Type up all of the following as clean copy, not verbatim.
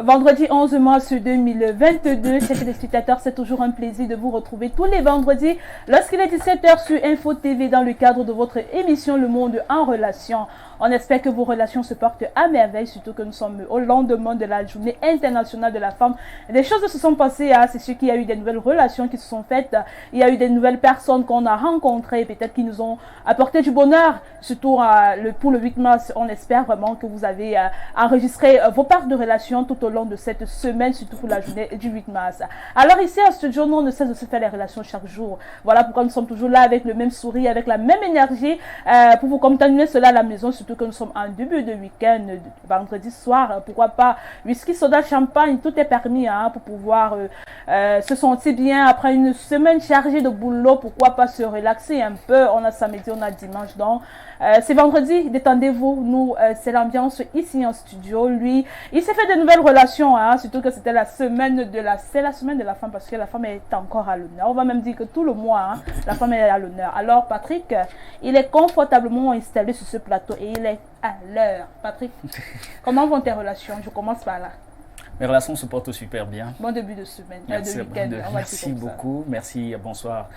Vendredi 11 mars 2022, chers téléspectateurs, c'est toujours un plaisir de vous retrouver tous les vendredis lorsqu'il est 17h sur Info TV dans le cadre de votre émission Le Monde en Relation. On espère que vos relations se portent à merveille, surtout que nous sommes au lendemain de la journée internationale de la femme. Des choses se sont passées, hein. C'est sûr qu'il y a eu des nouvelles relations qui se sont faites. Il y a eu des nouvelles personnes qu'on a rencontrées, peut-être qui nous ont apporté du bonheur. Surtout pour le 8 mars, on espère vraiment que vous avez enregistré vos parts de relations tout au long de cette semaine, surtout pour la journée du 8 mars. Alors ici, à ce jour, nous, on ne cesse de se faire les relations chaque jour. Voilà pourquoi nous sommes toujours là avec le même sourire, avec la même énergie, pour vous continuer cela à la maison, surtout que nous sommes en début de week-end, vendredi soir, pourquoi pas whisky, soda, champagne, tout est permis hein, pour pouvoir se sentir bien après une semaine chargée de boulot, pourquoi pas se relaxer un peu. On a samedi, on a dimanche, donc c'est vendredi, détendez-vous. Nous, c'est l'ambiance ici en studio. Lui, il s'est fait de nouvelles relations, hein, surtout que c'était la semaine de la femme, parce que la femme est encore à l'honneur. On va même dire que tout le mois, hein, la femme est à l'honneur. Alors Patrick, il est confortablement installé sur ce plateau et il est à l'heure. Patrick, comment vont tes relations? Je commence par là. Mes relations se portent super bien. Bon début de semaine, merci, de week-end. Merci beaucoup. Merci, bonsoir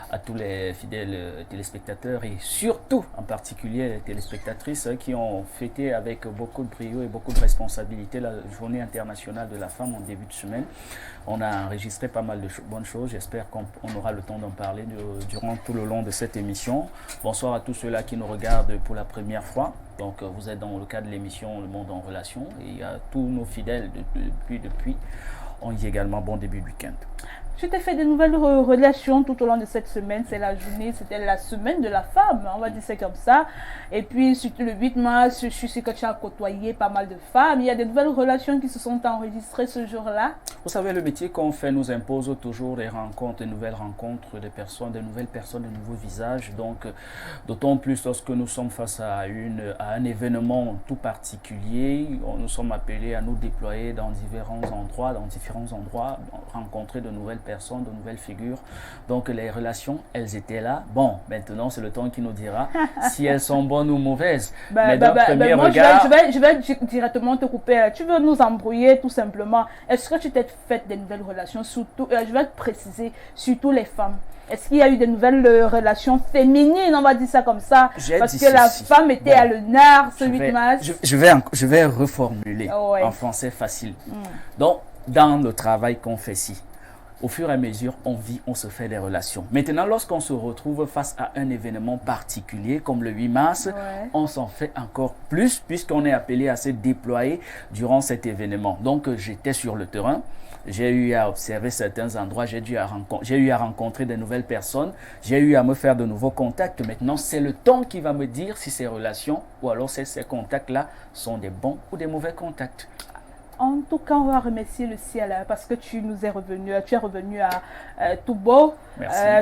à tous les fidèles téléspectateurs et surtout en particulier les téléspectatrices qui ont fêté avec beaucoup de brio et beaucoup de responsabilité la journée internationale de la femme en début de semaine. On a enregistré pas mal de bonnes choses. J'espère qu'on aura le temps d'en parler durant tout le long de cette émission. Bonsoir à tous ceux-là qui nous regardent pour la première fois. Donc vous êtes dans le cadre de l'émission Le Monde en Relation et à tous nos fidèles depuis. On y est également bon début de week-end. Je t'ai fait de nouvelles relations tout au long de cette semaine. C'est la journée, c'était la semaine de la femme, on va dire c'est comme ça. Et puis, surtout le 8 mars, je suis sûr que tu as côtoyé pas mal de femmes. Il y a des nouvelles relations qui se sont enregistrées ce jour-là. Vous savez, le métier qu'on fait nous impose toujours des rencontres, de nouvelles rencontres, de nouvelles personnes, de nouveaux visages. Donc, d'autant plus lorsque nous sommes face à un événement tout particulier, nous sommes appelés à nous déployer dans différents endroits, rencontrer de nouvelles personnes, de nouvelles figures. Donc les relations, elles étaient là. Bon, maintenant c'est le temps qui nous dira si elles sont bonnes ou mauvaises. Mais d'un premier regard... je vais directement te couper. Tu veux nous embrouiller tout simplement. Est-ce que tu t'es fait des nouvelles relations, surtout, je vais te préciser, surtout les femmes? Est-ce qu'il y a eu des nouvelles relations féminines, on va dire ça comme ça? Parce que la femme était à l'honneur ce 8 mars. Je vais reformuler en français facile. Donc, dans le travail qu'on fait ici, au fur et à mesure, on se fait des relations. Maintenant, lorsqu'on se retrouve face à un événement particulier comme le 8 mars, on s'en fait encore plus puisqu'on est appelé à se déployer durant cet événement. Donc, j'étais sur le terrain, j'ai eu à observer certains endroits, j'ai eu à rencontrer de nouvelles personnes, j'ai eu à me faire de nouveaux contacts. Maintenant, c'est le temps qui va me dire si ces relations ou alors ces contacts-là sont des bons ou des mauvais contacts. En tout cas, on va remercier le ciel parce que tu es revenu à tout beau,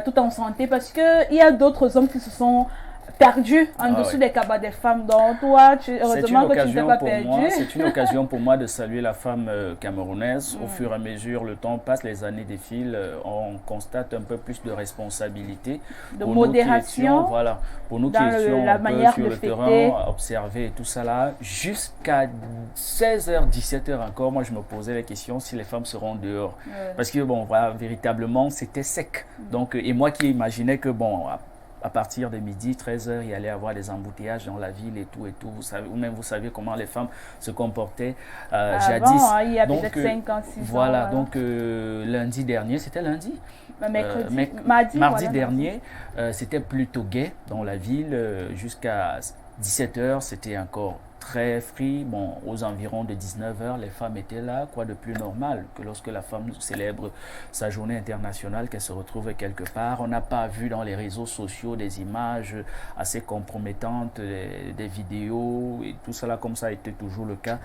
tout en santé, parce qu'il y a d'autres hommes qui se sont perdus en dessous des cabas des femmes. Donc toi, heureusement que tu n'es pas perdu. C'est une occasion pour moi de saluer la femme camerounaise. Au fur et à mesure, le temps passe, les années défilent, on constate un peu plus de responsabilité. De modération. Pour nous qui étions un peu sur le terrain, à observer tout ça là, jusqu'à 16h, 17h encore, moi je me posais la question si les femmes seront dehors. Parce que bon, voilà, véritablement, c'était sec. Donc, et moi qui imaginais que bon, à partir de midi, 13h, il y allait avoir des embouteillages dans la ville et tout. Vous savez, ou même vous savez comment les femmes se comportaient jadis. Il y a peut-être 5 ans, 6 ans. Voilà, donc lundi dernier, c'était lundi mardi dernier, c'était plutôt gai dans la ville. Jusqu'à 17h, c'était encore très free. Bon, aux environs de 19h, les femmes étaient là. Quoi de plus normal que lorsque la femme célèbre sa journée internationale, qu'elle se retrouve quelque part. On n'a pas vu dans les réseaux sociaux des images assez compromettantes, des vidéos et tout cela, comme ça a été toujours le cas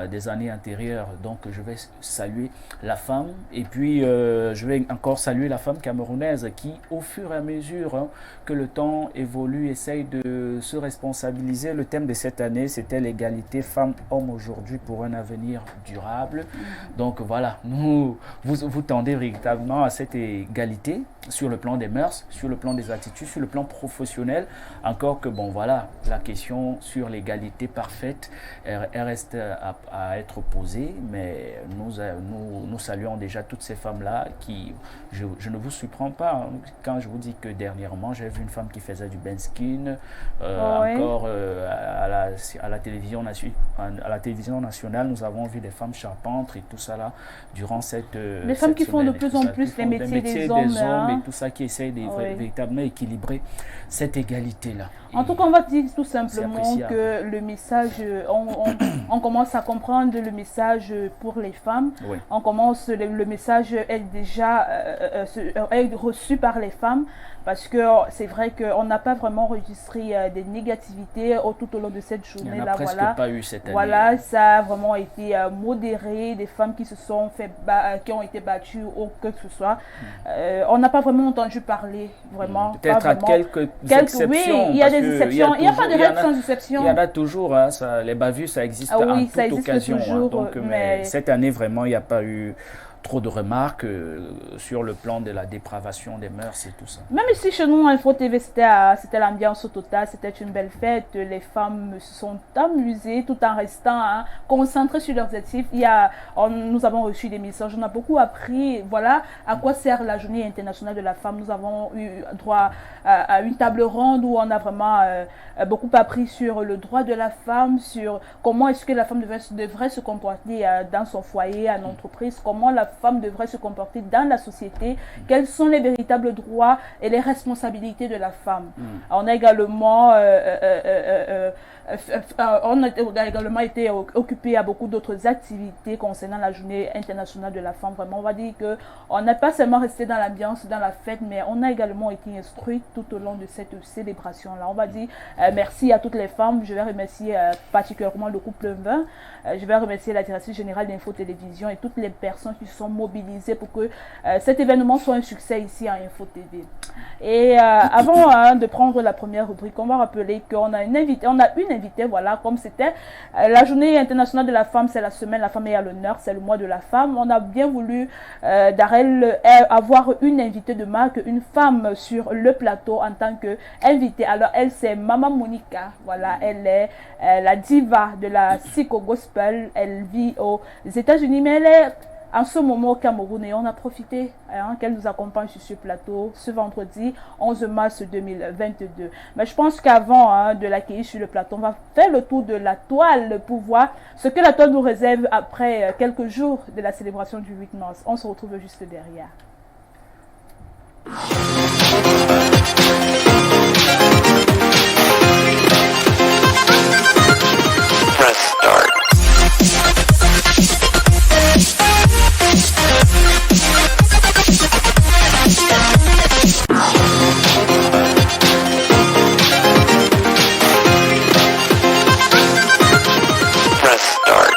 des années antérieures. Donc, je vais saluer la femme et puis je vais encore saluer la femme camerounaise qui, au fur et à mesure que le temps évolue, essaye de se responsabiliser. Le thème de cette année, année, c'était l'égalité femmes-hommes aujourd'hui pour un avenir durable. Donc voilà, vous tendez véritablement à cette égalité sur le plan des mœurs, sur le plan des attitudes, sur le plan professionnel. Encore que, bon voilà, la question sur l'égalité parfaite, elle reste à être posée, mais nous saluons déjà toutes ces femmes-là qui, je ne vous surprends pas quand je vous dis que dernièrement, j'ai vu une femme qui faisait du benskin, encore à la télévision nationale, nous avons vu des femmes charpentes et tout ça là, durant cette les femmes qui font de plus en plus les métiers des hommes et tout ça, qui essayent de véritablement équilibrer cette égalité-là. En tout cas, on va dire tout simplement que le message, on commence à comprendre le message pour les femmes. Oui. On commence, le message est déjà est reçu par les femmes, parce que c'est vrai qu'on n'a pas vraiment enregistré des négativités tout au long de cette journée-là. Il n'y en a presque pas eu cette année. Voilà, ça a vraiment été modéré, des femmes qui se sont qui ont été battues ou que ce soit. On n'a pas vraiment entendu parler, vraiment. Peut-être à quelques exceptions. Oui, il y a des exceptions. Il n'y a pas de règles sans exception. Il y en a toujours, hein, les bavures, ça existe en toute occasion. Toujours, donc, mais cette année, vraiment, il n'y a pas eu trop de remarques sur le plan de la dépravation des mœurs et tout ça. Même ici chez nous, Info TV, c'était l'ambiance totale, c'était une belle fête. Les femmes se sont amusées tout en restant concentrées sur leurs actifs. Nous avons reçu des messages, on a beaucoup appris. Voilà à quoi sert la journée internationale de la femme. Nous avons eu droit à une table ronde où on a vraiment beaucoup appris sur le droit de la femme, sur comment est-ce que la femme devrait se comporter dans son foyer, à l'entreprise, comment la femme devrait se comporter dans la société, quels sont les véritables droits et les responsabilités de la femme. On a également été occupé à beaucoup d'autres activités concernant la journée internationale de la femme. Vraiment, on va dire qu'on n'est pas seulement resté dans l'ambiance, dans la fête, mais on a également été instruit tout au long de cette célébration-là. On va dire merci à toutes les femmes. Je vais remercier particulièrement le couple 20. Je vais remercier la directrice générale d'Info Télévision et toutes les personnes qui se sont mobilisées pour que cet événement soit un succès ici à Info TV. Et avant de prendre la première rubrique, on va rappeler qu'on a une invitée, voilà, comme c'était la journée internationale de la femme, c'est la semaine La femme est à l'honneur, c'est le mois de la femme. On a bien voulu, Darel, avoir une invitée de marque, une femme sur le plateau en tant qu'invitée. Alors elle, c'est Maman Monica, voilà, elle est la diva de la psycho-gospel, elle vit aux États-Unis, mais elle est en ce moment au Cameroun et on a profité qu'elle nous accompagne sur ce plateau ce vendredi 11 mars 2022. Mais je pense qu'avant de l'accueillir sur le plateau, on va faire le tour de la toile pour voir ce que la toile nous réserve après quelques jours de la célébration du 8 mars. On se retrouve juste derrière. Press start. Press start.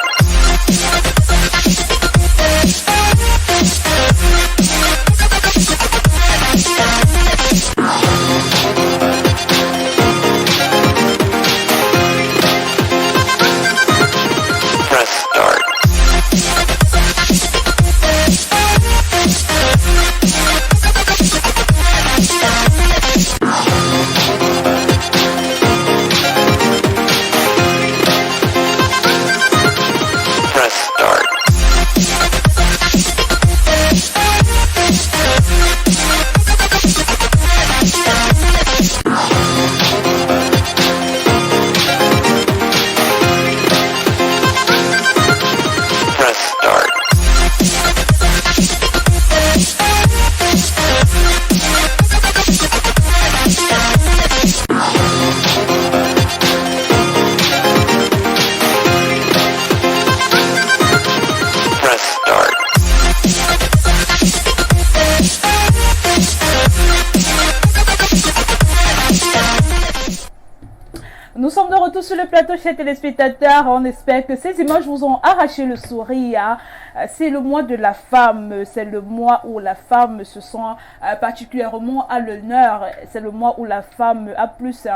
retour sur le plateau, chers téléspectateurs. On espère que ces images vous ont arraché le sourire. C'est le mois de la femme. C'est le mois où la femme se sent particulièrement à l'honneur. C'est le mois où la femme a plus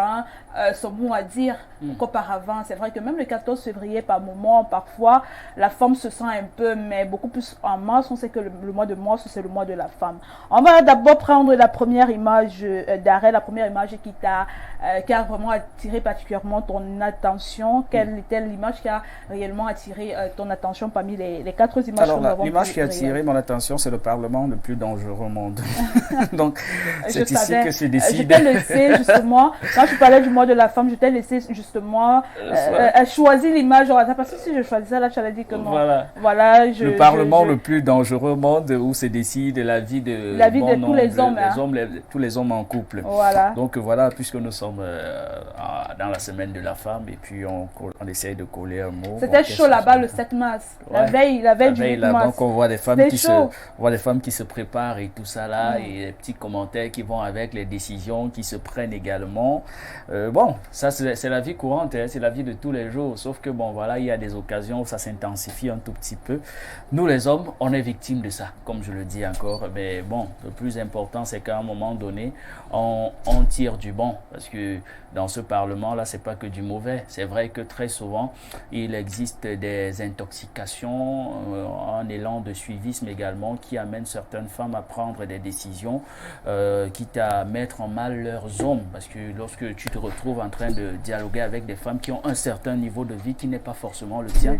son mot à dire qu'auparavant. C'est vrai que même le 14 février, par moment, parfois, la femme se sent un peu, mais beaucoup plus en mars. On sait que le mois de mars, c'est le mois de la femme. On va d'abord prendre la première image d'arrêt, la première image qui a vraiment attiré particulièrement ton attention. Quelle était l'image qui a réellement attiré ton attention parmi les 4 images? Alors, l'image qui a attiré mon attention, c'est le Parlement le plus dangereux au monde. Donc, c'est ici que se décide. Je t'ai laissé, justement, quand tu parlais du mois de la femme, je t'ai laissé, justement, choisir l'image au hasard. Parce que si je choisissais là, tu allais dire que non. Voilà le Parlement le plus dangereux au monde, où se décide la vie de tous les hommes. Tous les hommes en couple. Voilà. Donc, voilà, puisque nous sommes dans la semaine de la femme, et puis on essaye de coller un mot. C'était chaud là-bas le 7 mars. La veille du 8 mars. Donc, on voit des femmes qui se préparent et tout ça là, et les petits commentaires qui vont avec les décisions qui se prennent également. Bon, ça c'est la vie courante, c'est la vie de tous les jours. Sauf que bon, voilà, il y a des occasions où ça s'intensifie un tout petit peu. Nous les hommes, on est victimes de ça, comme je le dis encore. Mais bon, le plus important, c'est qu'à un moment donné, on tire du bon, parce que dans ce Parlement-là, c'est pas que du mauvais. C'est vrai que très souvent, il existe des intoxications, un élan de suivisme également qui amène certaines femmes à prendre des décisions, quitte à mettre en mal leurs hommes. Parce que lorsque tu te retrouves en train de dialoguer avec des femmes qui ont un certain niveau de vie qui n'est pas forcément le tien,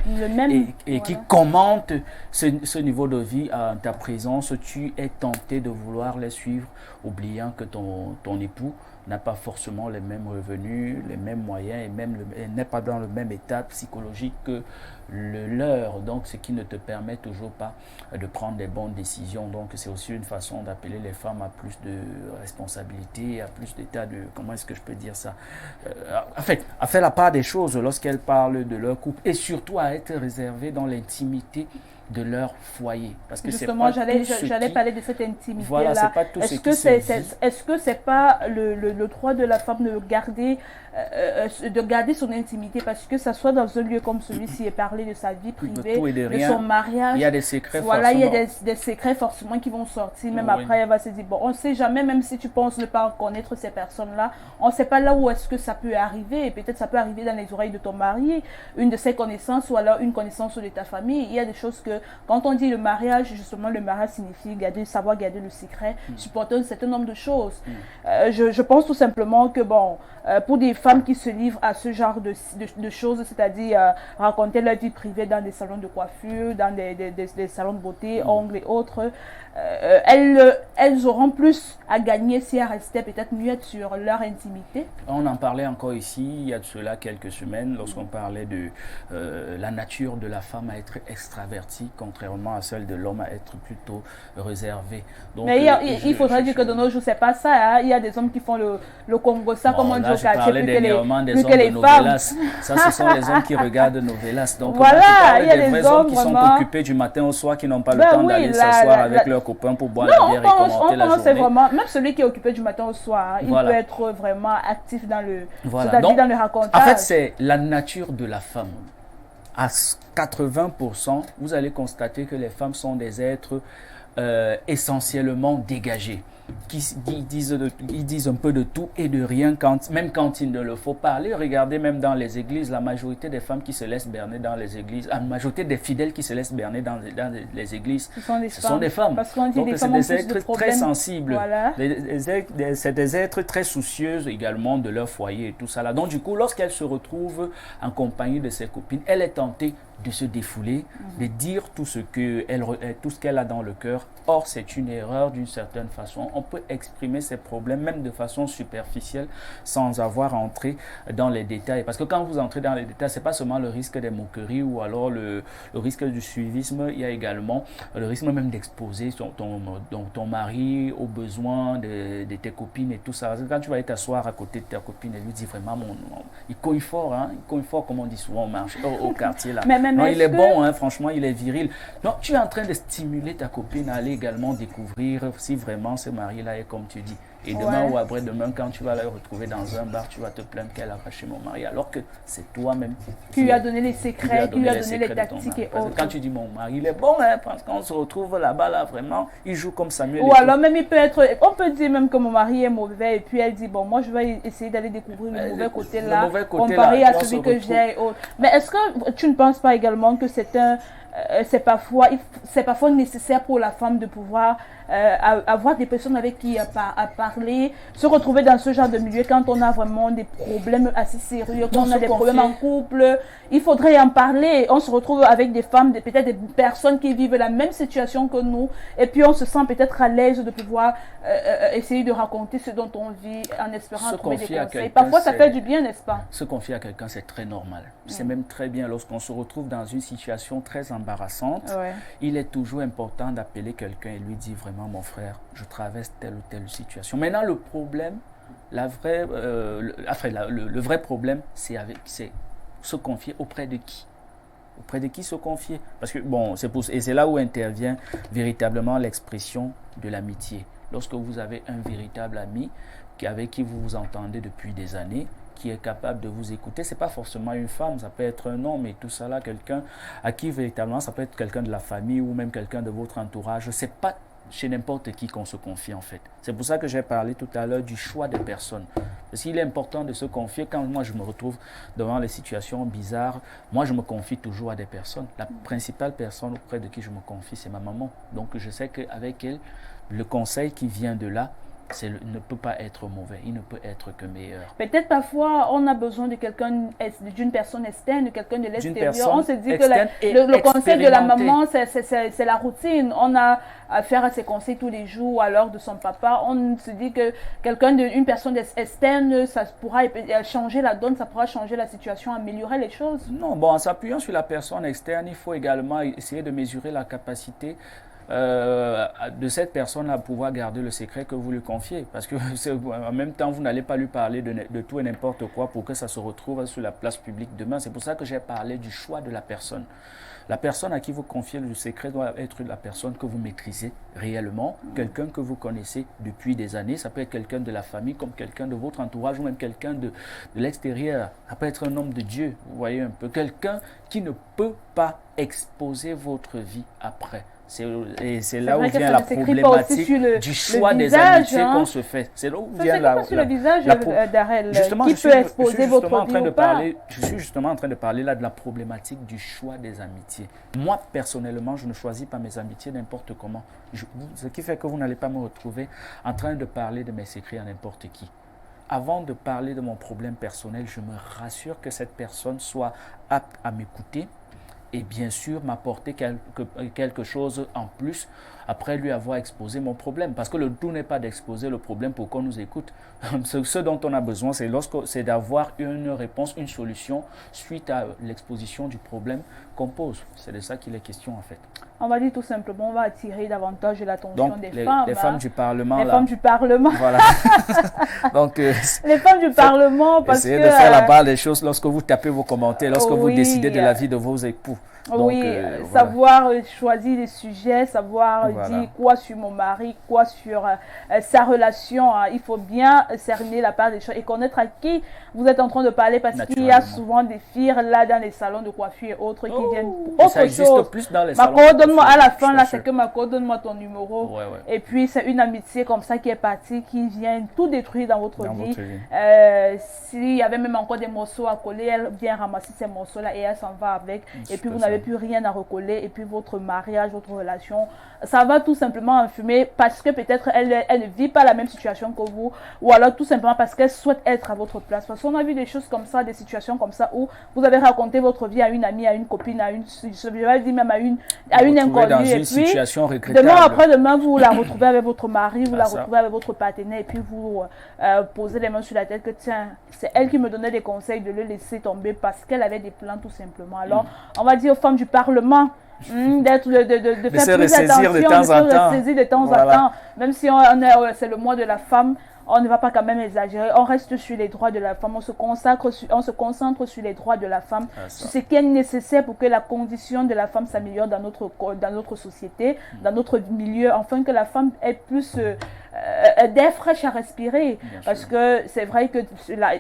et qui commentent ce niveau de vie en ta présence, tu es tenté de vouloir les suivre, oubliant que ton époux n'a pas forcément les mêmes revenus, les mêmes moyens, et n'est pas dans le même état psychologique que le leur. Donc, ce qui ne te permet toujours pas de prendre des bonnes décisions. Donc, c'est aussi une façon d'appeler les femmes à plus de responsabilité, à plus d'état de... Comment est-ce que je peux dire ça? En fait, à faire la part des choses lorsqu'elles parlent de leur couple, et surtout à être réservées dans l'intimité de leur foyer. Parce que justement, j'allais parler de cette intimité-là. Voilà, c'est pas tout Est-ce que c'est pas le droit de la femme de garder son intimité, parce que ça soit dans un lieu comme celui-ci et parler de sa vie privée, de son mariage. Il y a des secrets voilà, il y a des secrets forcément qui vont sortir. Même après, elle va se dire, bon, on ne sait jamais, même si tu penses ne pas connaître ces personnes-là, on ne sait pas là où est-ce que ça peut arriver. Et peut-être ça peut arriver dans les oreilles de ton mari, une de ses connaissances, ou alors une connaissance de ta famille. Il y a des choses que, quand on dit le mariage, justement, le mariage signifie savoir garder le secret, supporter un certain nombre de choses. Je pense tout simplement que, bon, pour des femmes qui se livrent à ce genre de choses, c'est-à-dire raconter leur vie privée dans des salons de coiffure, dans des salons de beauté, ongles et autres, elles auront plus à gagner si elles restaient peut-être muettes sur leur intimité. On en parlait encore ici, il y a de cela quelques semaines, lorsqu'on parlait de la nature de la femme à être extravertie, contrairement à celle de l'homme à être plutôt réservé. Donc, mais il faudrait dire que de nos jours, c'est pas ça. Hein. Il y a des hommes qui font le Congo, ça comme on dit au quartier, plus que les femmes. Ça, ce sont les hommes qui regardent Novelas. Donc, voilà, il y a des hommes qui sont occupés du matin au soir, qui n'ont pas le temps d'aller s'asseoir avec leurs copains pour boire la bière et commenter la journée. Vraiment, même celui qui est occupé du matin au soir, il peut être vraiment actif dans le racontage. En fait, c'est la nature de la femme. À 80%, vous allez constater que les femmes sont des êtres essentiellement dégagés. Ils disent un peu de tout et de rien, même quand il ne le faut pas. Allez regarder même dans les églises, la majorité des femmes qui se laissent berner dans les églises, la majorité des fidèles qui se laissent berner dans les églises, ce sont des femmes. Parce qu'on dit donc c'est des êtres très sensibles, voilà. C'est des êtres très soucieuses également de leur foyer et tout ça là. Donc du coup, lorsqu'elle se retrouve en compagnie de ses copines, elle est tentée de se défouler, de dire tout ce qu'elle a dans le cœur. Or, c'est une erreur d'une certaine façon. On peut exprimer ses problèmes même de façon superficielle sans avoir à entrer dans les détails. Parce que quand vous entrez dans les détails, c'est pas seulement le risque des moqueries ou alors le risque du suivisme, il y a également le risque même d'exposer ton mari aux besoins de tes copines et tout ça. Quand tu vas aller t'asseoir à côté de ta copine et lui dire vraiment, il cogne fort, hein, il cogne fort comme on dit souvent au quartier là. Mais bien. Non, Mais il est bon, hein, franchement, il est viril. Non, tu es en train de stimuler ta copine à aller également découvrir si vraiment ce mari-là est comme tu dis. Et demain ou après-demain, quand tu vas la retrouver dans un bar, tu vas te plaindre qu'elle a arraché mon mari, alors que c'est toi-même qui lui as donné les secrets, qui lui as donné les tactiques et autres. Quand tu dis mon mari, il est bon, hein, parce qu'on se retrouve là-bas, là, vraiment, il joue comme Samuel. Ou alors même il peut être, on peut dire même que mon mari est mauvais, et puis elle dit, bon, moi je vais essayer d'aller découvrir le mauvais côté là, comparé à celui que j'ai et autres. Mais est-ce que tu ne penses pas également que c'est parfois nécessaire pour la femme de pouvoir avoir des personnes avec qui à parler, se retrouver dans ce genre de milieu quand on a vraiment des problèmes assez sérieux, quand on a des problèmes en couple, il faudrait en parler. On se retrouve avec des femmes, peut-être des personnes qui vivent la même situation que nous, et puis on se sent peut-être à l'aise de pouvoir essayer de raconter ce dont on vit en espérant trouver des conseils. Parfois ça fait du bien, n'est-ce pas? Se confier à quelqu'un, c'est très normal. C'est même très bien lorsqu'on se retrouve dans une situation très embarrassante. Ouais. Il est toujours important d'appeler quelqu'un et lui dire vraiment, mon frère, je traverse telle ou telle situation. Maintenant, le problème, le vrai problème, c'est se confier auprès de qui? Auprès de qui se confier? Parce que, bon, c'est là où intervient véritablement l'expression de l'amitié. Lorsque vous avez un véritable ami avec qui vous vous entendez depuis des années, qui est capable de vous écouter, c'est pas forcément une femme, ça peut être un homme et tout ça là, quelqu'un à qui véritablement, ça peut être quelqu'un de la famille ou même quelqu'un de votre entourage. C'est pas chez n'importe qui qu'on se confie en fait. C'est pour ça que j'ai parlé tout à l'heure du choix des personnes. Parce qu'il est important de se confier. Quand moi je me retrouve devant les situations bizarres, moi je me confie toujours à des personnes. La principale personne auprès de qui je me confie, c'est ma maman. Donc je sais qu'avec elle, le conseil qui vient de là, ne peut pas être mauvais, il ne peut être que meilleur. Peut-être parfois on a besoin de quelqu'un, d'une personne externe, de quelqu'un de l'extérieur. On se dit que le conseil de la maman, c'est la routine. On a affaire à ses conseils tous les jours, à l'heure de son papa. On se dit que une personne externe, ça pourra changer la donne, ça pourra changer la situation, améliorer les choses. Non, bon, en s'appuyant sur la personne externe, il faut également essayer de mesurer la capacité de cette personne à pouvoir garder le secret que vous lui confiez. Parce que en même temps, vous n'allez pas lui parler de tout et n'importe quoi pour que ça se retrouve sur la place publique demain. C'est pour ça que j'ai parlé du choix de la personne. La personne à qui vous confiez le secret doit être la personne que vous maîtrisez réellement, quelqu'un que vous connaissez depuis des années. Ça peut être quelqu'un de la famille, comme quelqu'un de votre entourage ou même quelqu'un de l'extérieur. Ça peut être un homme de Dieu, vous voyez un peu. Quelqu'un qui ne peut pas exposer votre vie après. C'est là où vient la problématique du choix des amitiés qu'on se fait. C'est là où vient le visage d'Arel qui peut exposer votre vie ou pas. Je suis justement en train de parler là de la problématique du choix des amitiés. Moi, personnellement, je ne choisis pas mes amitiés n'importe comment. Ce qui fait que vous n'allez pas me retrouver en train de parler de mes secrets à n'importe qui. Avant de parler de mon problème personnel, je me rassure que cette personne soit apte à m'écouter, et bien sûr m'apporter quelque chose en plus après lui avoir exposé mon problème. Parce que le tout n'est pas d'exposer le problème pour qu'on nous écoute. Ce dont on a besoin, c'est d'avoir une réponse, une solution suite à l'exposition du problème qu'on pose. C'est de ça qu'il est question en fait. On va dire tout simplement, on va attirer davantage l'attention des femmes. Les femmes du Parlement. Les femmes du Parlement. Voilà. Donc, les femmes du Parlement, parce essayez de faire la part des choses lorsque vous tapez vos commentaires, lorsque vous décidez de la vie de vos époux. Donc, savoir choisir les sujets, savoir dire quoi sur mon mari, quoi sur sa relation. Il faut bien cerner la part des choses et connaître à qui vous êtes en train de parler, parce qu'il y a souvent des filles là dans les salons de coiffure et autres qui viennent pour autre chose. Plus dans les salons. Donne-moi à la fin, là, c'est que Marco, donne-moi ton numéro. Et puis, c'est une amitié comme ça qui est partie, qui vient tout détruire dans votre vie. S'il y avait même encore des morceaux à coller, elle vient ramasser ces morceaux-là et elle s'en va avec. Et puis, vous n'avez plus rien à recoller. Et puis, votre mariage, votre relation, ça va tout simplement enfumer parce que peut-être elle ne vit pas la même situation que vous. Ou alors, tout simplement parce qu'elle souhaite être à votre place. Parce qu'on a vu des choses comme ça, des situations comme ça où vous avez raconté votre vie à une amie, à une copine, je vais dire même à une inconnue, dans une et situation puis regrettable. demain après-demain, vous la retrouvez avec votre mari, vous la retrouvez avec votre partenaire, et puis vous posez les mains sur la tête que tiens, c'est elle qui me donnait des conseils de le laisser tomber parce qu'elle avait des plans tout simplement. Alors, on va dire aux femmes du Parlement de faire plus attention, de se ressaisir de temps en temps, même si c'est le mois de la femme. on ne va pas quand même exagérer, on reste sur les droits de la femme, on se concentre sur les droits de la femme, sur ce qui est nécessaire pour que la condition de la femme s'améliore dans notre société, dans notre milieu, afin que la femme ait plus d'air fraîche à respirer. Parce que c'est vrai qu'il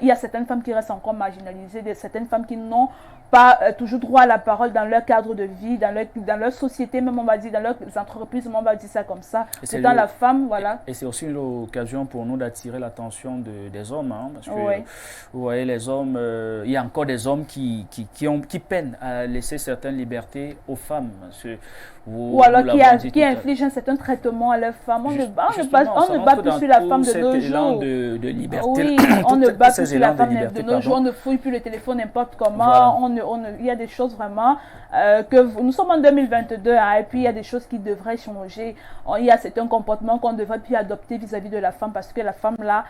y a certaines femmes qui restent encore marginalisées, certaines femmes qui n'ont pas toujours droit à la parole dans leur cadre de vie, dans leur société, même on va dire, dans leurs entreprises, même on va dire ça comme ça. C'est dans la femme, voilà. Et c'est aussi l'occasion pour nous d'attirer l'attention des hommes, hein, parce que vous voyez, les hommes, il y a encore des hommes qui peinent à laisser certaines libertés aux femmes. Ou alors qui infligent un certain traitement à leurs femmes. On ne bat plus sur la femme de nos jours. De liberté. Oui, on ne bat plus sur la femme de nos jours. On ne fouille plus le téléphone n'importe comment. Voilà. Il y a des choses vraiment que nous sommes en 2022 hein, et puis il y a des choses qui devraient changer. Il y a certains comportements qu'on devrait plus adopter vis-à-vis de la femme parce que la femme là,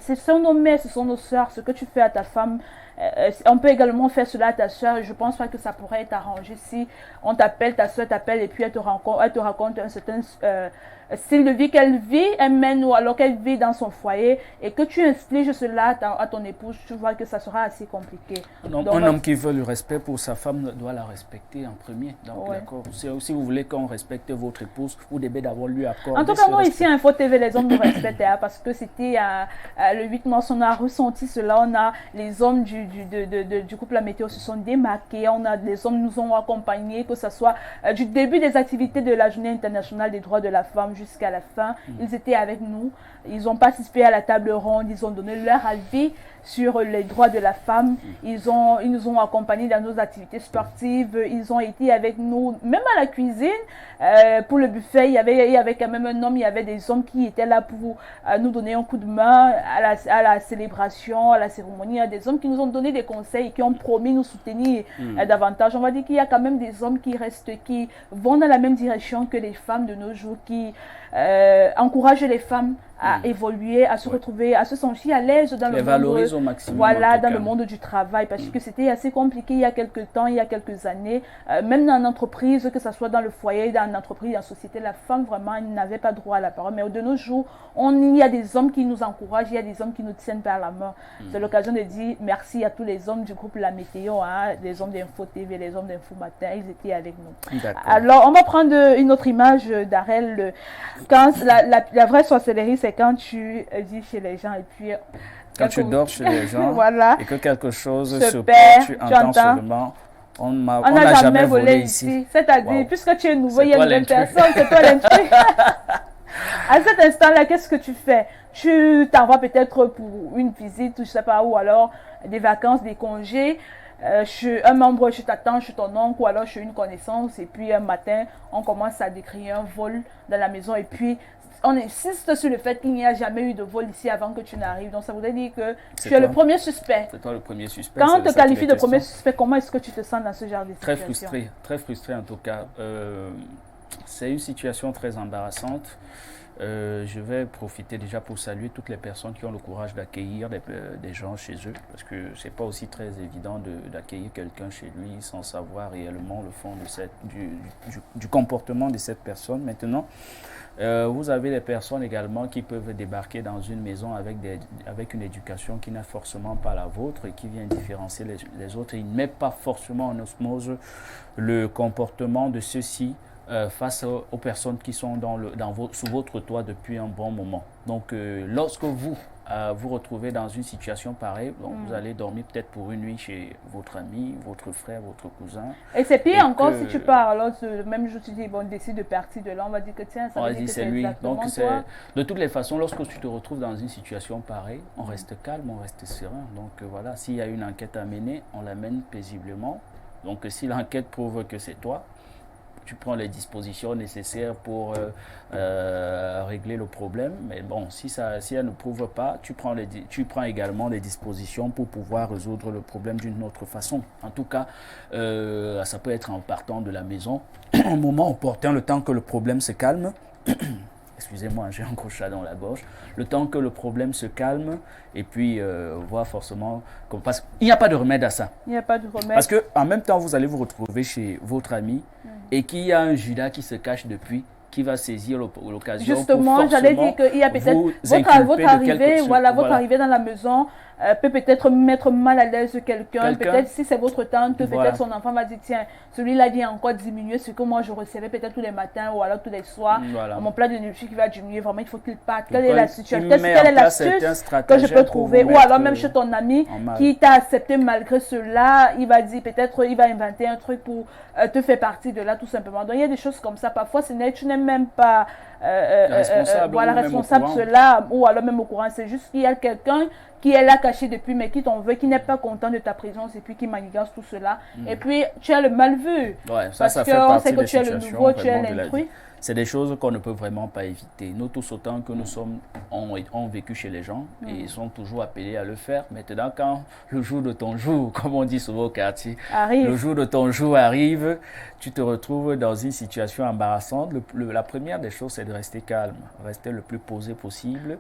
ce sont nos mères, ce sont nos soeurs. Ce que tu fais à ta femme, on peut également faire cela à ta soeur. Je pense pas que ça pourrait être arrangé si on t'appelle, ta soeur t'appelle et puis elle te raconte un certain style de vie qu'elle vit, elle mène ou alors qu'elle vit dans son foyer et que tu infliges cela à ton épouse, tu vois que ça sera assez compliqué. Un homme qui veut le respect pour sa femme doit la respecter en premier. Donc d'accord. Si vous voulez qu'on respecte votre épouse, vous devez d'abord lui accorder. En tout cas, moi ici à Info TV, les hommes nous respectent hein, parce que c'était le 8 mars, on a ressenti cela, on a les hommes du couple La Météo se sont démarqués, les hommes nous ont accompagnés, que ce soit du début des activités de la Journée internationale des droits de la femme jusqu'à la fin. Ils étaient avec nous, ils ont participé à la table ronde, ils ont donné leur avis sur les droits de la femme, ils nous ont accompagnés dans nos activités sportives, ils ont été avec nous, même à la cuisine, pour le buffet, il y avait quand même un homme, il y avait des hommes qui étaient là pour nous donner un coup de main à la célébration, à la cérémonie, il y a des hommes qui nous ont donné des conseils, qui ont promis nous soutenir davantage. On va dire qu'il y a quand même des hommes qui vont dans la même direction que les femmes de nos jours, qui encouragent les femmes à évoluer, à se retrouver, à se sentir à l'aise dans le monde, au maximum, voilà, dans le monde du travail, parce que c'était assez compliqué il y a quelques temps, il y a quelques années, même dans l'entreprise, que ce soit dans le foyer, dans l'entreprise, dans la société, la femme vraiment n'avait pas droit à la parole. Mais de nos jours, il y a des hommes qui nous encouragent, il y a des hommes qui nous tiennent par la main. C'est l'occasion de dire merci à tous les hommes du groupe La Météo, hein, les hommes d'Info TV, les hommes d'Info Matin, ils étaient avec nous. Alors, on va prendre une autre image d'Arel. Quand la vraie sorcellerie, c'est quand tu dis chez les gens et puis quand tu dors chez les gens voilà, et que quelque chose se perd, tu entends seulement on n'a jamais volé ici. C'est-à-dire, puisque tu es nouveau, il y a une nouvelle personne, c'est toi l'intrus. À cet instant-là, qu'est-ce que tu fais? Tu t'envoies peut-être pour une visite, je ne sais pas, ou alors des vacances, des congés. Un membre, je t'attends chez ton oncle ou alors chez une connaissance, et puis un matin, on commence à décrire un vol dans la maison, et puis on insiste sur le fait qu'il n'y a jamais eu de vol ici avant que tu n'arrives. Donc ça voudrait dire que tu es le premier suspect. C'est toi le premier suspect. Quand on te qualifie de premier suspect, comment est-ce que tu te sens dans ce genre de situation? Très frustré en tout cas. C'est une situation très embarrassante. Je vais profiter déjà pour saluer toutes les personnes qui ont le courage d'accueillir des gens chez eux, parce que c'est pas aussi très évident d'accueillir quelqu'un chez lui sans savoir réellement le fond du comportement de cette personne. Maintenant, vous avez des personnes également qui peuvent débarquer dans une maison avec une éducation qui n'est forcément pas la vôtre et qui vient différencier les autres. Ils ne mettent pas forcément en osmose le comportement de ceux-ci face aux personnes qui sont sous votre toit depuis un bon moment. Donc, lorsque vous vous retrouvez dans une situation pareille, vous allez dormir peut-être pour une nuit chez votre ami, votre frère, votre cousin. Et c'est pire encore si tu pars. Alors, le même jour, tu dis, bon, décide de partir de là, on va dire que tiens, ça veut dire que c'est lui. Donc, de toutes les façons, lorsque tu te retrouves dans une situation pareille, on reste calme, on reste serein. Donc, voilà, s'il y a une enquête à mener, on la mène paisiblement. Donc, si l'enquête prouve que c'est toi, tu prends les dispositions nécessaires pour régler le problème. Mais bon, si elle ne prouve pas, tu prends également des dispositions pour pouvoir résoudre le problème d'une autre façon. En tout cas, ça peut être en partant de la maison, au moment opportun, le temps que le problème se calme. Excusez-moi, j'ai un gros chat dans la gorge. Le temps que le problème se calme et puis voir forcément... Parce qu'il n'y a pas de remède à ça. Il n'y a pas de remède. Parce qu'en même temps, vous allez vous retrouver chez votre ami et qu'il y a un Judas qui se cache depuis, qui va saisir l'occasion. Justement, j'allais dire qu'il y a peut-être votre arrivée dans la maison peut peut-être mettre mal à l'aise quelqu'un. Peut-être si c'est votre tante, peut-être son enfant va dire tiens, celui-là vient encore diminuer ce que moi je recevais peut-être tous les matins ou alors tous les soirs. Mon plat de nourriture qui va diminuer, vraiment il faut qu'il parte. Quelle est la situation? Quelle est l'astuce que je peux trouver? Ou alors même chez ton ami qui t'a accepté malgré cela, il va dire peut-être il va inventer un truc pour te faire partie de là tout simplement. Donc il y a des choses comme ça. Parfois tu n'es même pas responsable de cela ou alors même au courant. C'est juste qu'il y a quelqu'un qui est là caché depuis mais qui t'en veut, qui n'est pas content de ta présence et puis qui manigance tout cela. Et puis tu as le mal vu. Parce qu'on sait que tu es le nouveau, tu es l'intrus. C'est des choses qu'on ne peut vraiment pas éviter. Nous tous, autant que nous sommes, ont vécu chez les gens et ils sont toujours appelés à le faire. Maintenant, quand le jour de ton jour, comme on dit souvent au quartier, le jour de ton jour arrive, tu te retrouves dans une situation embarrassante. La première des choses, c'est de rester calme, rester le plus posé possible,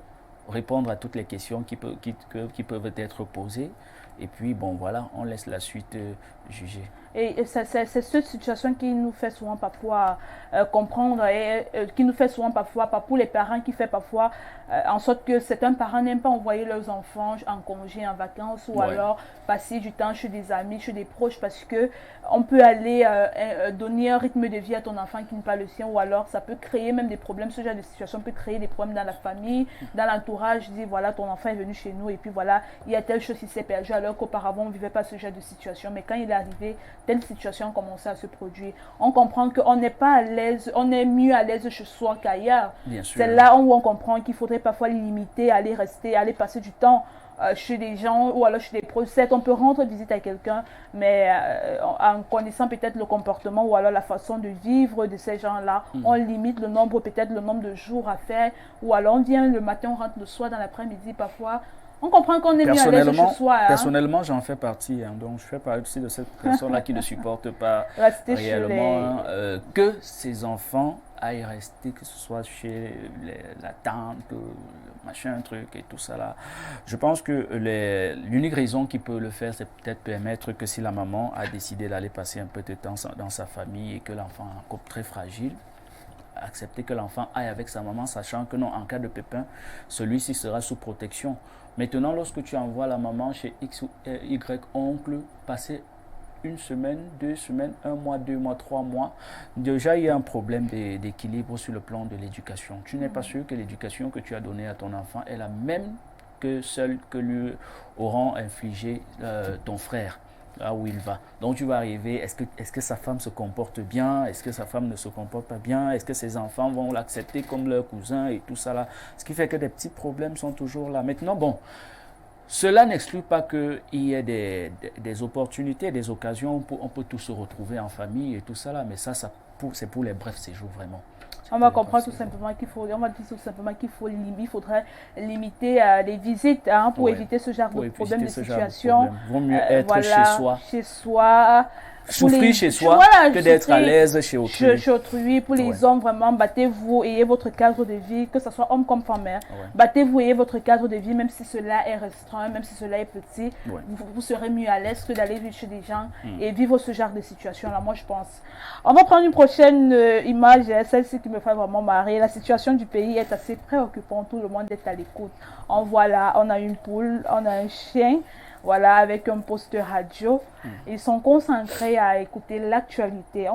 répondre à toutes les questions qui peuvent être posées. Et puis, bon, voilà, on laisse la suite juger. Et c'est cette situation qui nous fait souvent parfois comprendre et qui nous fait souvent parfois, pas pour les parents, qui fait parfois en sorte que certains parents n'aiment pas envoyer leurs enfants en congé, en vacances ou alors passer du temps chez des amis, chez des proches parce que on peut aller donner un rythme de vie à ton enfant qui n'est pas le sien ou alors ça peut créer même des problèmes. Ce genre de situation peut créer des problèmes dans la famille, dans l'entourage. Dire voilà, ton enfant est venu chez nous et puis voilà, il y a telle chose qui s'est perdue alors qu'auparavant on ne vivait pas ce genre de situation. Mais quand il est arrivé, telle situation a commencé à se produire. On comprend qu'on n'est pas à l'aise, on est mieux à l'aise chez soi qu'ailleurs. C'est là où on comprend qu'il faudrait parfois limiter, aller passer du temps chez des gens ou alors chez des proches. On peut rendre visite à quelqu'un, mais en connaissant peut-être le comportement ou alors la façon de vivre de ces gens-là, on limite le nombre de jours à faire ou alors on vient le matin, on rentre le soir, dans l'après-midi parfois. On comprend qu'on est mieux à l'aise chez soi. Personnellement, j'en fais partie. Donc, je fais partie de cette personne-là qui ne supporte pas réellement que ses enfants aillent rester, que ce soit chez la tante, le machin, truc et tout ça là. Je pense que l'unique raison qui peut le faire, c'est peut-être permettre que si la maman a décidé d'aller passer un peu de temps dans sa famille et que l'enfant est un couple très fragile, accepter que l'enfant aille avec sa maman, sachant que non, en cas de pépin, celui-ci sera sous protection. Maintenant, lorsque tu envoies la maman chez X ou Y oncle, passer une semaine, 2 semaines, 1 mois, 2 mois, 3 mois, déjà il y a un problème d'équilibre sur le plan de l'éducation. Tu n'es pas sûr que l'éducation que tu as donnée à ton enfant est la même que celle que lui auront infligé ton frère. Là où il va. Donc tu vas arriver, est-ce que sa femme se comporte bien? Est-ce que sa femme ne se comporte pas bien? Est-ce que ses enfants vont l'accepter comme leur cousin et tout ça là? Ce qui fait que des petits problèmes sont toujours là. Maintenant, bon, cela n'exclut pas qu'il y ait des opportunités, des occasions, on peut tous se retrouver en famille et tout ça là, mais c'est pour les brefs séjours vraiment. On va comprendre tout simplement qu'il faut, il faudrait limiter les visites pour éviter ce genre de problème, de situation. Il vaut mieux être chez soi. Souffrir chez soi que d'être à l'aise chez autrui. Chez autrui. Pour les hommes, vraiment, battez-vous, ayez votre cadre de vie, que ce soit homme comme femme. Battez-vous, ayez votre cadre de vie, même si cela est restreint, même si cela est petit. Vous serez mieux à l'aise que d'aller vivre chez des gens et vivre ce genre de situation-là, moi je pense. On va prendre une prochaine image, celle-ci qui me fait vraiment marrer. La situation du pays est assez préoccupante, tout le monde est à l'écoute. On voit là, on a une poule, on a un chien. Voilà, avec un poste radio. Ils sont concentrés à écouter l'actualité.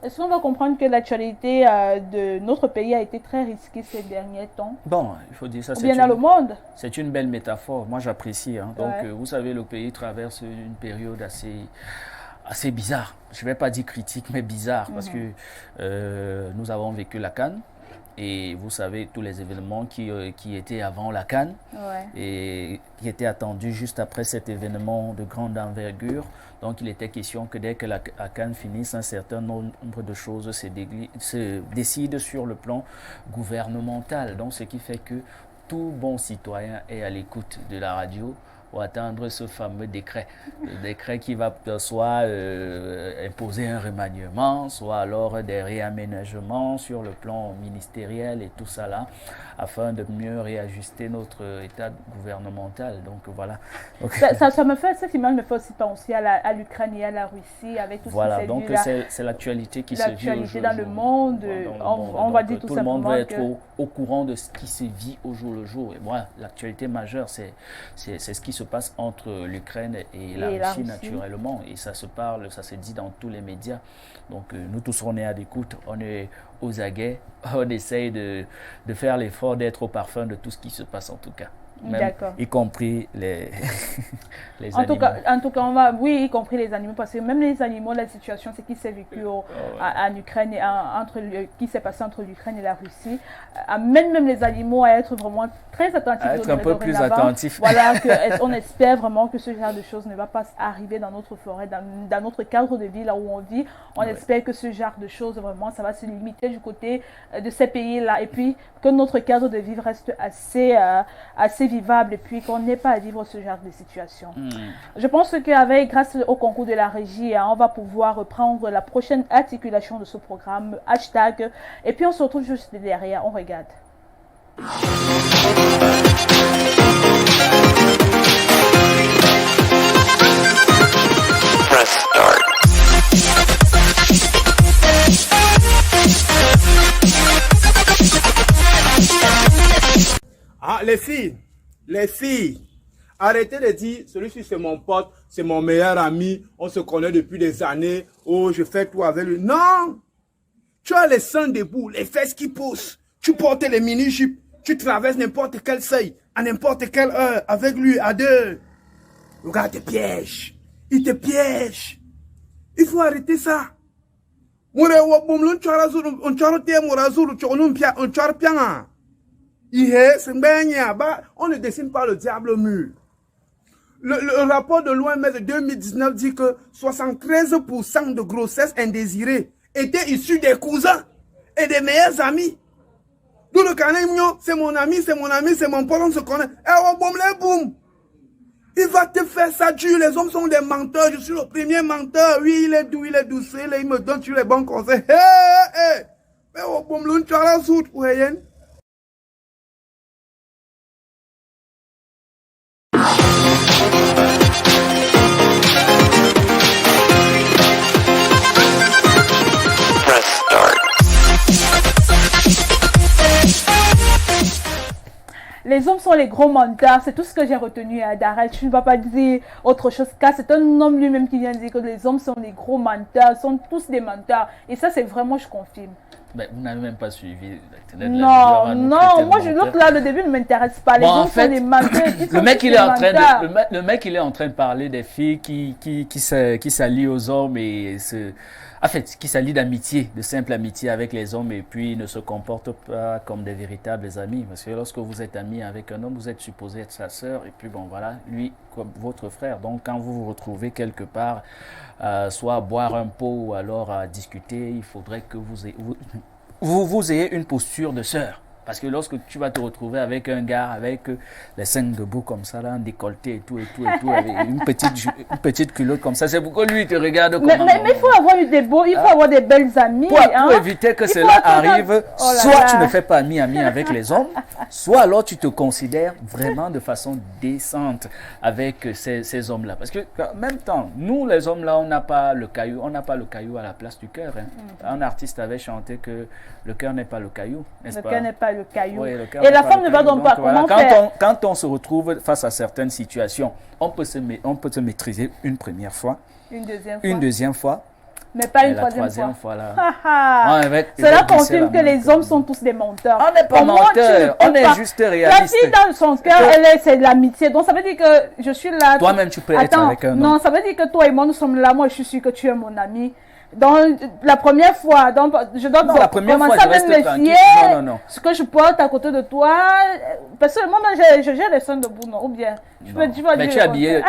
Est-ce qu'on va comprendre que l'actualité de notre pays a été très risquée ces derniers temps? Bon, il faut dire ça. Ou bien dans le monde. C'est une belle métaphore. Moi, j'apprécie. Donc, vous savez, le pays traverse une période assez bizarre. Je ne vais pas dire critique, mais bizarre. Parce que nous avons vécu la CAN. Et vous savez, tous les événements qui étaient avant la CAN et qui étaient attendus juste après cet événement de grande envergure. Donc, il était question que dès que la CAN finisse, un certain nombre de choses se décident sur le plan gouvernemental. Donc, ce qui fait que tout bon citoyen est à l'écoute de la radio ou attendre ce fameux décret. Le décret qui va soit imposer un remaniement, soit alors des réaménagements sur le plan ministériel et tout ça là, afin de mieux réajuster notre état gouvernemental. Donc voilà. Donc, ça me fait, cette image me fait aussi penser à l'Ukraine et à la Russie, avec tout voilà, ce qui donc c'est l'actualité qui se vit aujourd'hui. Dans le monde, on va dire tout simplement. Tout le monde va être au courant de ce qui se vit au jour le jour. Et moi, l'actualité majeure, c'est ce qui se passe entre l'Ukraine et la Russie, naturellement. Et ça se parle, ça se dit dans tous les médias. Donc nous tous, on est à l'écoute, on est aux aguets, on essaye de faire l'effort d'être au parfum de tout ce qui se passe en tout cas. Même, y compris les animaux. En tout cas, oui, y compris les animaux, parce que même les animaux, la situation, c'est qui s'est vécu en Ukraine, qui s'est passé entre l'Ukraine et la Russie, amène même les animaux à être vraiment très attentifs. À être un peu plus attentifs. Voilà, on espère vraiment que ce genre de choses ne va pas arriver dans notre forêt, dans notre cadre de vie, là où on vit. On espère que ce genre de choses, vraiment, ça va se limiter du côté de ces pays-là, et puis que notre cadre de vie reste assez vivable, et puis qu'on n'ait pas à vivre ce genre de situation. Je pense grâce au concours de la régie, on va pouvoir reprendre la prochaine articulation de ce programme, hashtag, et puis on se retrouve juste derrière, on regarde. Press start. Ah, les filles, arrêtez de dire, celui-ci c'est mon pote, c'est mon meilleur ami, on se connaît depuis des années, oh je fais tout avec lui. Non! Tu as les seins debout, les fesses qui poussent, tu portes les mini-jupes, tu traverses n'importe quel seuil, à n'importe quelle heure, avec lui, à deux. Regarde, il te piège. Il faut arrêter ça. On ne dessine pas le diable au mur. Le rapport de l'OMS de 2019 dit que 73% de grossesses indésirées étaient issues des cousins et des meilleurs amis. D'où le canin, c'est mon ami, c'est mon pote, on se connaît. Boum. Il va te faire ça dur, les hommes sont des menteurs, je suis le premier menteur. Oui, il est doux, il est douce, il me donne sur les bons conseils. Mais boum, tu as la soute, Les hommes sont les gros menteurs, c'est tout ce que j'ai retenu à Darrell. Tu ne vas pas dire autre chose, car c'est un homme lui-même qui vient de dire que les hommes sont les gros menteurs, sont tous des menteurs. Et ça, c'est vraiment, je confirme. Ben, vous n'avez même pas suivi. Non, moi je note là, le début ne m'intéresse pas. Les hommes sont des menteurs. Le mec, il est en train de parler des filles qui s'allient aux hommes et qui s'allient d'amitié, de simple amitié avec les hommes, et puis ne se comportent pas comme des véritables amis. Parce que lorsque vous êtes ami avec un homme, vous êtes supposé être sa sœur, et puis bon voilà, lui comme votre frère. Donc quand vous vous retrouvez quelque part, soit à boire un pot ou alors à discuter, il faudrait que vous ayez une posture de sœur. Parce que lorsque tu vas te retrouver avec un gars avec les seins debout comme ça, là, en décolleté et tout, avec une petite culotte comme ça, c'est pourquoi lui il te regarde comme mais il faut avoir des beaux, il faut avoir des belles amies. Pour éviter que cela arrive, soit tu ne fais pas ami avec les hommes, soit alors tu te considères vraiment de façon décente avec ces hommes-là. Parce que en même temps, nous les hommes là, on n'a pas le caillou à la place du cœur. Un artiste avait chanté que le cœur n'est pas le caillou, n'est-ce pas? Le cœur n'est pas le caillou. Oui, et la femme ne va donc pas comment faire. Quand on se retrouve face à certaines situations, on peut se maîtriser une première fois, une deuxième fois, mais pas une troisième fois. Là. Cela confirme que les hommes sont tous des menteurs. On n'est pas menteurs, on est juste réalistes. La fille dans son cœur, c'est de l'amitié. Donc ça veut dire que je suis là. Toi-même, tu peux être avec un homme. Non, ça veut dire que toi et moi, nous sommes là. Moi, je suis sûr que tu es mon ami. Donc, la première fois, je dois commencer à me méfier. Non. Ce que je porte à côté de toi. Parce que moi, je gère les seins debout, non? Ou bien, mais tu es habillé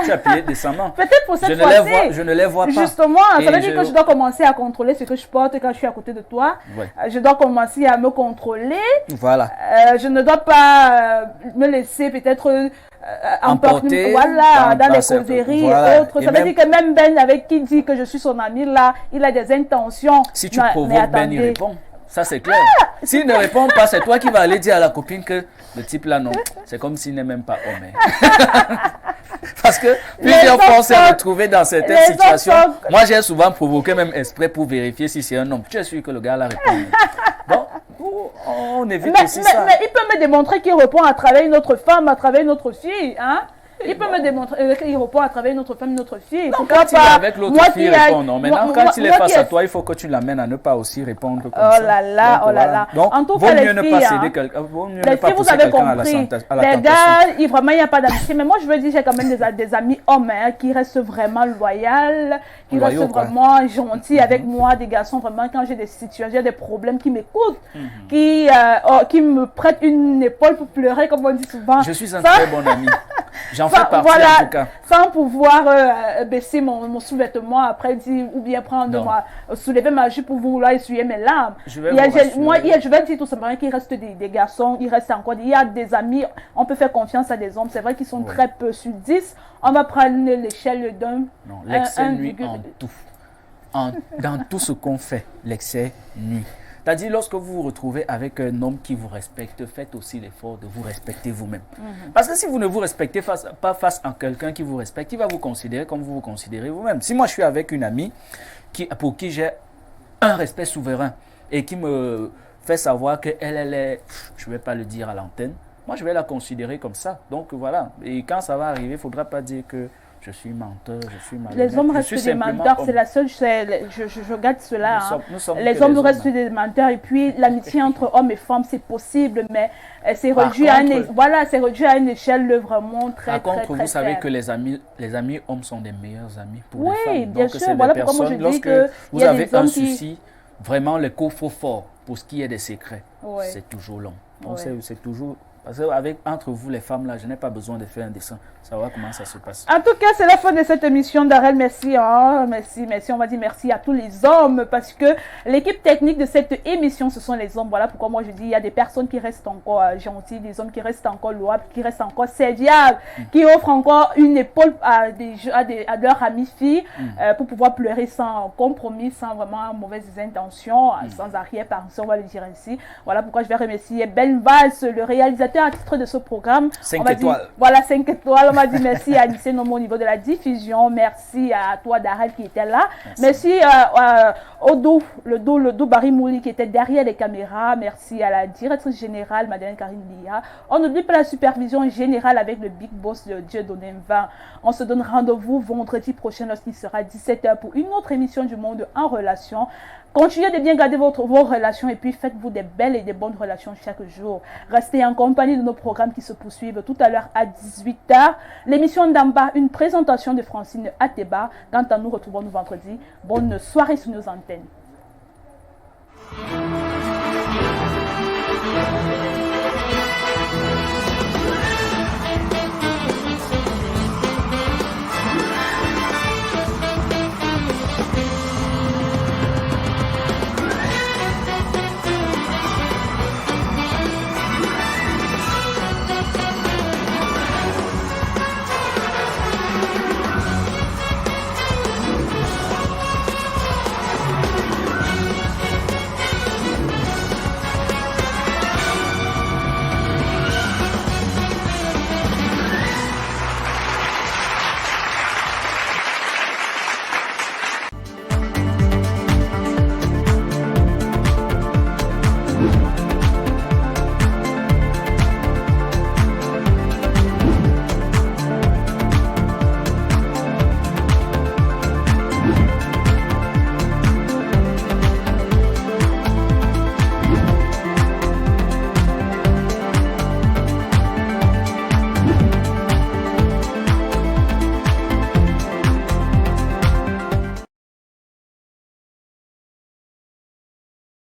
décemment. Peut-être pour cette fois-ci. Je ne les vois pas. Justement, ça veut dire que je dois commencer à contrôler ce que je porte quand je suis à côté de toi. Ouais. Je dois commencer à me contrôler. Voilà. Je ne dois pas me laisser peut-être emporter voilà, dans les causeries et autres. Ça veut dire que même Ben, avec qui dit que je suis son ami là, il a des intentions. Si tu provoques Ben, il répond. Ça, c'est clair. S'il ne répond pas, c'est toi qui vas aller dire à la copine que le type là, non. C'est comme s'il n'est même pas homme. Parce que plusieurs fois, on s'est retrouvés dans certaines situations. Moi, j'ai souvent provoqué même exprès pour vérifier si c'est un homme. Tu es sûr que le gars là répond. Bon, on évite aussi ça. Mais il peut me démontrer qu'il répond à travers une autre femme, à travers une autre fille. Hein? Il peut me démontrer qu'il répond à travers une autre femme, une autre fille. Non, quand il est avec l'autre fille, il répond non. Maintenant, quand il est face à toi, il faut que tu l'amènes à ne pas aussi répondre comme ça. Oh là là, oh là là. Donc, en tout cas, vaut mieux ne pas céder quelqu'un. Les filles, vous avez compris. Les gars, vraiment, il n'y a pas d'amitié. Mais moi, je veux dire, j'ai quand même des amis hommes qui restent vraiment loyaux, qui restent vraiment gentils avec moi, des garçons vraiment, quand j'ai des situations, des problèmes, qui m'écoutent, qui me prêtent une épaule pour pleurer, comme on dit souvent. Je suis un très bon ami. J'en fais partie en tout cas. Sans pouvoir baisser mon sous-vêtement après ou bien soulever ma jupe pour vouloir essuyer mes larmes. Je vais dire tout simplement qu'il reste des garçons, il reste encore il y a des amis, on peut faire confiance à des hommes. C'est vrai qu'ils sont très peu sur 10. On va prendre l'échelle d'un. Non, l'excès nuit en tout. Dans tout ce qu'on fait, l'excès nuit. C'est-à-dire, lorsque vous vous retrouvez avec un homme qui vous respecte, faites aussi l'effort de vous respecter vous-même. Parce que si vous ne vous respectez pas face à quelqu'un qui vous respecte, il va vous considérer comme vous vous considérez vous-même. Si moi je suis avec une amie pour qui j'ai un respect souverain et qui me fait savoir qu'elle est, je ne vais pas le dire à l'antenne, moi je vais la considérer comme ça. Donc voilà, et quand ça va arriver, il ne faudra pas dire que je suis menteur, je suis malhonnête. Les hommes restent des menteurs, c'est la seule chose, je regarde cela. Les hommes restent des menteurs et puis l'amitié entre hommes et femmes, c'est possible, mais c'est réduit à une échelle vraiment très, par contre, très, vous savez que les amis hommes sont des meilleurs amis pour les femmes. Oui, bien donc, sûr, voilà pourquoi moi je dis que vous avez un souci, vraiment le coffre fort pour ce qui est des secrets, c'est toujours long. Donc c'est toujours... Parce qu'entre vous, les femmes, là, je n'ai pas besoin de faire un dessin. Savoir comment ça se passe. En tout cas, c'est la fin de cette émission. Darrell, merci. Merci. On va dire merci à tous les hommes. Parce que l'équipe technique de cette émission, ce sont les hommes. Voilà pourquoi moi je dis, il y a des personnes qui restent encore gentilles, des hommes qui restent encore louables, qui restent encore serviables, qui offrent encore une épaule à leurs amies filles pour pouvoir pleurer sans compromis, sans vraiment mauvaises intentions, sans arrière-pensée, on va le dire ainsi. Voilà pourquoi je vais remercier Ben Valls, le réalisateur à titre de ce programme. 5 étoiles. Voilà, 5 étoiles. On m'a dit merci à Anissé Nomo au niveau de la diffusion. Merci à toi, Darrell, qui était là. Merci au dos Barry Mouli, qui était derrière les caméras. Merci à la directrice générale, Madeleine Karine Lia. On n'oublie pas la supervision générale avec le big boss de Dieudonné 20. On se donne rendez-vous vendredi prochain lorsqu'il sera 17h pour une autre émission du Monde en relation. Continuez de bien garder vos relations et puis faites-vous des belles et des bonnes relations chaque jour. Restez en compagnie de nos programmes qui se poursuivent tout à l'heure à 18h. L'émission d'en bas, une présentation de Francine Ateba. Quant à nous, retrouvons-nous vendredi. Bonne soirée sur nos antennes.